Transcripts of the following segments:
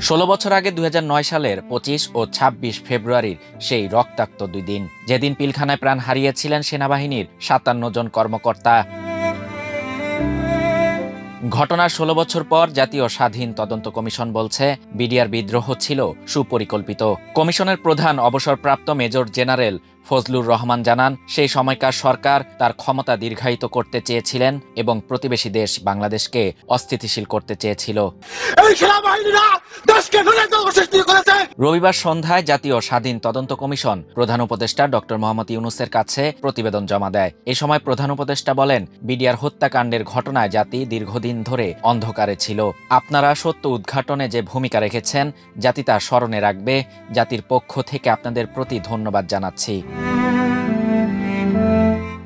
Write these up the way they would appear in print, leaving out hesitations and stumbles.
১৬ বছর আগে ২০০৯ সালের ২৫ ও ২৬ ফেব্রুয়ারির সেই রক্তাক্ত দুই দিন, যেদিন পিলখানায় প্রাণ হারিয়েছিলেন সেনাবাহিনীর ৫৭ জন কর্মকর্তা। ঘটনার ১৬ বছর পর জাতীয় স্বাধীন তদন্ত কমিশন বলছে, বিডিআর বিদ্রোহ ছিল সুপরিকল্পিত। কমিশনের প্রধান অবসরপ্রাপ্ত মেজর জেনারেল ফজলুর রহমান জানান, সেই সময়কার সরকার তার ক্ষমতা দীর্ঘায়িত করতে চেয়েছিলেন এবং প্রতিবেশী দেশ বাংলাদেশকে অস্থিতিশীল করতে চেয়েছিল। রবিবার সন্ধ্যায় জাতীয় স্বাধীন তদন্ত কমিশন প্রধান উপদেষ্টা ডক্টর মোহাম্মদ ইউনূসের কাছে প্রতিবেদন জমা দেয়। এ সময় প্রধান উপদেষ্টা বলেন, বিডিআর হত্যাকাণ্ডের ঘটনায় জাতি দীর্ঘদিন ধরে অন্ধকারে ছিল। আপনারা সত্য উদ্ঘাটনে যে ভূমিকা রেখেছেন, জাতি তা স্মরণে রাখবে। জাতির পক্ষ থেকে আপনাদের প্রতি ধন্যবাদ জানাচ্ছি।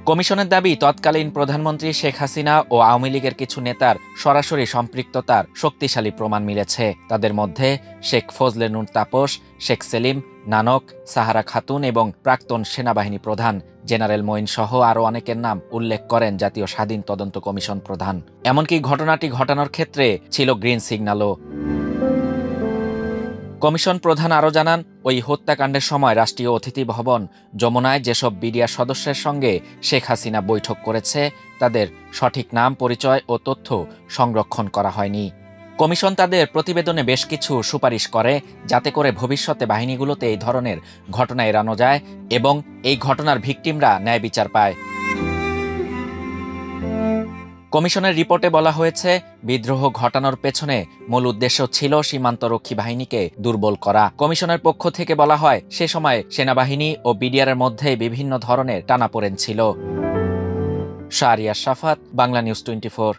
কমিশনের দাবি, তৎকালীন প্রধানমন্ত্রী শেখ হাসিনা ও আওয়ামী লীগের কিছু নেতার সরাসরি সম্পৃক্ততার শক্তিশালী প্রমাণ মিলেছে। তাদের মধ্যে শেখ ফজলে নূর তাপস, শেখ সেলিম, নানক, সাহারা খাতুন এবং প্রাক্তন সেনাবাহিনী প্রধান জেনারেল মঈন সহ আরও অনেকের নাম উল্লেখ করেন জাতীয় স্বাধীন তদন্ত কমিশন প্রধান। এমনকি ঘটনাটি ঘটানোর ক্ষেত্রে ছিল গ্রিন সিগন্যালও। কমিশন প্রধান আরও জানান, ওই হত্যাকাণ্ডের সময় রাষ্ট্রীয় অতিথি ভবন যমুনায় যেসব বিডিআর সদস্যের সঙ্গে শেখ হাসিনা বৈঠক করেছে, তাদের সঠিক নাম, পরিচয় ও তথ্য সংরক্ষণ করা হয়নি। কমিশন তাদের প্রতিবেদনে বেশ কিছু সুপারিশ করে, যাতে করে ভবিষ্যতে বাহিনীগুলোতে এই ধরনের ঘটনা এড়ানো যায় এবং এই ঘটনার ভিকটিমরা ন্যায় বিচার পায়। কমিশনের রিপোর্টে বলা হয়েছে, বিদ্রোহ ঘটানোর পেছনে মূল উদ্দেশ্য ছিল সীমান্তরক্ষী বাহিনীকে দুর্বল করা। কমিশনের পক্ষ থেকে বলা হয়, সে সময় সেনাবাহিনী ও বিডিআরের মধ্যে বিভিন্ন ধরনের টানাপোড়েন ছিল। শাহরিয়ার শাফাত, বাংলা নিউজ 24।